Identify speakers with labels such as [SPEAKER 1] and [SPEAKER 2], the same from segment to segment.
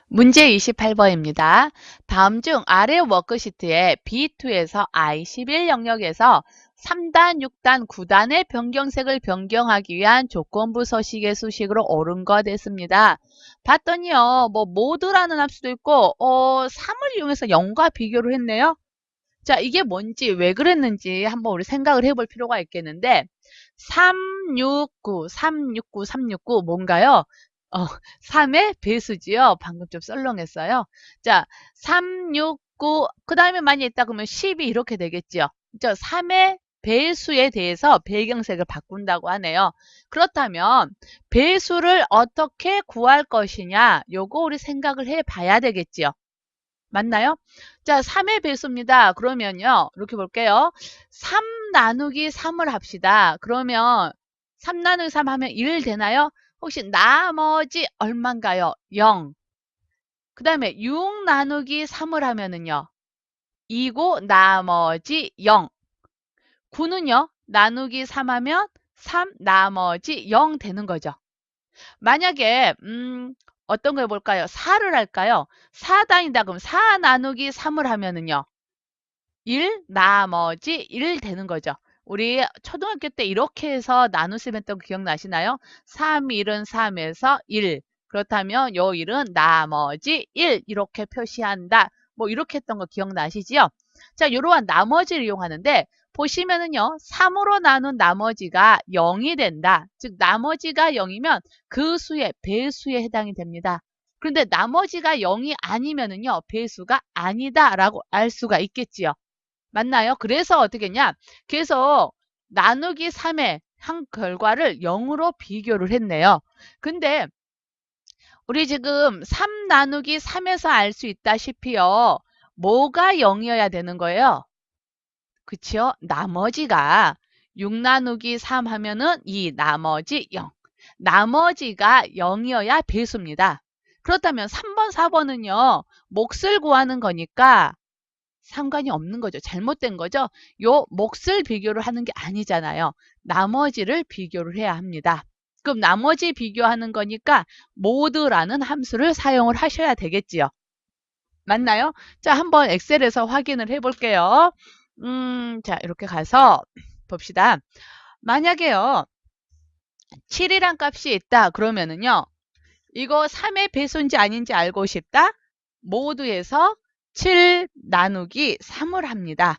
[SPEAKER 1] 문제 28번입니다. 다음 중 아래 워크시트에 B2에서 I11 영역에서 3단, 6단, 9단의 변경색을 변경하기 위한 조건부 서식의 수식으로 옳은 것 했습니다. 봤더니요, 모드라는 합수도 있고, 3을 이용해서 0과 비교를 했네요. 자, 이게 뭔지, 왜 그랬는지 한번 우리 생각을 해볼 필요가 있겠는데, 369, 369, 369 뭔가요? 3의 배수지요. 방금 좀 썰렁했어요. 자, 369, 그 다음에 많이 있다 그러면 10이 이렇게 되겠죠. 3의 배수에 대해서 배경색을 바꾼다고 하네요. 그렇다면 배수를 어떻게 구할 것이냐, 요거 우리 생각을 해 봐야 되겠지요. 맞나요? 자, 3의 배수입니다. 그러면요, 이렇게 볼게요. 3 나누기 3을 합시다. 그러면 3 나누기 3 하면 1 되나요? 혹시 나머지 얼만가요? 0. 그 다음에 6 나누기 3을 하면은요, 2고 나머지 0. 9는요, 나누기 3 하면 3 나머지 0 되는 거죠. 만약에 어떤 거 해볼까요? 4를 할까요? 4단이다 그럼 4 나누기 3을 하면은요, 1 나머지 1 되는 거죠. 우리 초등학교 때 이렇게 해서 나누셈 했던 거 기억나시나요? 3, 1은 3에서 1. 그렇다면 요 1은 나머지 1 이렇게 표시한다. 뭐 이렇게 했던 거 기억나시지요? 자, 이러한 나머지를 이용하는데 보시면은요. 3으로 나눈 나머지가 0이 된다. 즉 나머지가 0이면 그 수의 배수에 해당이 됩니다. 그런데 나머지가 0이 아니면은요. 배수가 아니다라고 알 수가 있겠지요. 맞나요? 그래서 어떻게 했냐? 계속 나누기 3의 한 결과를 0으로 비교를 했네요. 근데 우리 지금 3 나누기 3에서 알 수 있다시피요. 뭐가 0이어야 되는 거예요? 그치요? 나머지가 6 나누기 3 하면은 2 나머지 0. 나머지가 0이어야 배수입니다. 그렇다면 3번, 4번은요. 몫을 구하는 거니까 상관이 없는 거죠. 잘못된 거죠. 요 몫을 비교를 하는 게 아니잖아요. 나머지를 비교를 해야 합니다. 그럼 나머지 비교하는 거니까 모드라는 함수를 사용을 하셔야 되겠지요. 맞나요? 자, 한번 엑셀에서 확인을 해볼게요. 자, 이렇게 가서 봅시다. 만약에요, 7이란 값이 있다. 그러면은요, 이거 3의 배수인지 아닌지 알고 싶다? 모드에서 7 나누기 3을 합니다.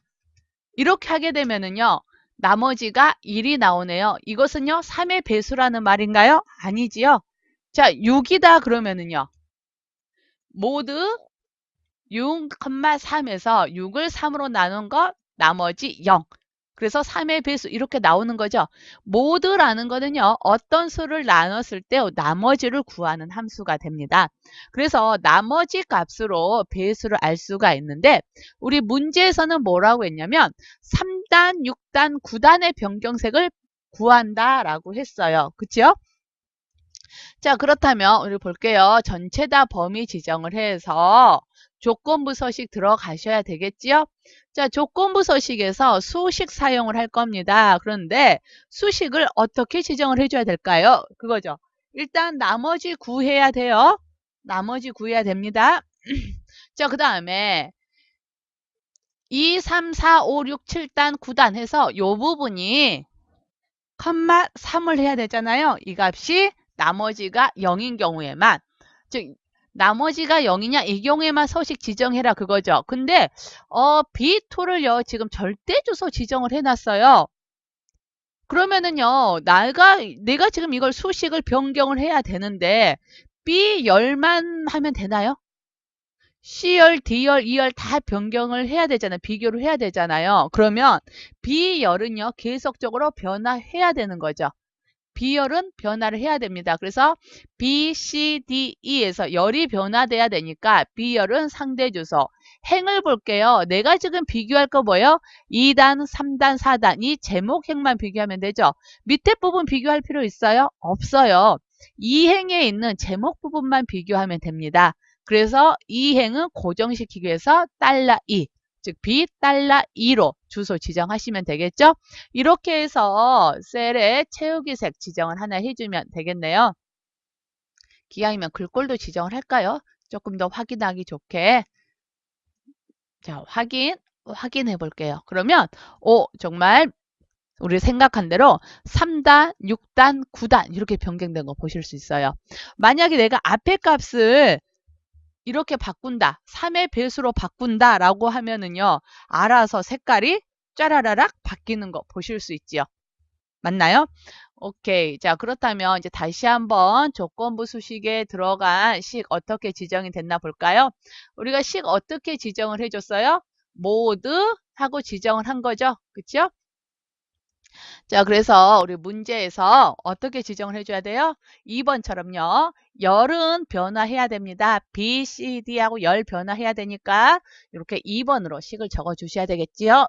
[SPEAKER 1] 이렇게 하게 되면은요, 나머지가 1이 나오네요. 이것은요, 3의 배수라는 말인가요? 아니지요? 자, 6이다 그러면은요, 모두 6,3에서 6을 3으로 나눈 것, 나머지 0. 그래서 3의 배수 이렇게 나오는 거죠. 모드라는 거는요. 어떤 수를 나눴을 때 나머지를 구하는 함수가 됩니다. 그래서 나머지 값으로 배수를 알 수가 있는데 우리 문제에서는 뭐라고 했냐면 3단, 6단, 9단의 변경색을 구한다라고 했어요. 그치요? 자, 그렇다면 우리 볼게요. 전체 다 범위 지정을 해서 조건부 서식 들어가셔야 되겠지요? 자, 조건부 서식에서 수식 사용을 할 겁니다. 그런데 수식을 어떻게 지정을 해줘야 될까요? 그거죠. 일단 나머지 구해야 돼요. 나머지 구해야 됩니다. 자, 그 다음에 2, 3, 4, 5, 6, 7단, 9단 해서 이 부분이 컴마 3을 해야 되잖아요. 이 값이 나머지가 0인 경우에만, 즉 나머지가 0이냐 이 경우에만 서식 지정해라 그거죠. 근데 B2를요 지금 절대주소 지정을 해놨어요. 그러면은요 내가 지금 이걸 수식을 변경을 해야 되는데 B열만 하면 되나요? C열, D열, E열 다 변경을 해야 되잖아요. 비교를 해야 되잖아요. 그러면 B열은요 계속적으로 변화해야 되는 거죠. B열은 변화를 해야 됩니다. 그래서 B, C, D, E에서 열이 변화돼야 되니까 B열은 상대주소. 행을 볼게요. 내가 지금 비교할 거 뭐예요? 2단, 3단, 4단. 이 제목행만 비교하면 되죠. 밑에 부분 비교할 필요 있어요? 없어요. 이 행에 있는 제목 부분만 비교하면 됩니다. 그래서 이 행은 고정시키기 위해서 $2. 즉 $2로 주소 지정하시면 되겠죠. 이렇게 해서 셀에 채우기색 지정을 하나 해주면 되겠네요. 기왕이면 글꼴도 지정을 할까요? 조금 더 확인하기 좋게. 자, 확인해 볼게요. 그러면, 정말 우리 생각한 대로 3단, 6단, 9단 이렇게 변경된 거 보실 수 있어요. 만약에 내가 앞에 값을 이렇게 바꾼다. 3의 배수로 바꾼다 라고 하면은요. 알아서 색깔이 짜라라락 바뀌는 거 보실 수 있지요. 맞나요? 오케이. 자, 그렇다면 이제 다시 한번 조건부 수식에 들어간 식 어떻게 지정이 됐나 볼까요? 우리가 식 어떻게 지정을 해줬어요? 모두 하고 지정을 한 거죠. 그쵸? 자, 그래서 우리 문제에서 어떻게 지정을 해줘야 돼요? 2번처럼요. 열은 변화해야 됩니다. B, C, D하고 열 변화해야 되니까 이렇게 2번으로 식을 적어 주셔야 되겠지요.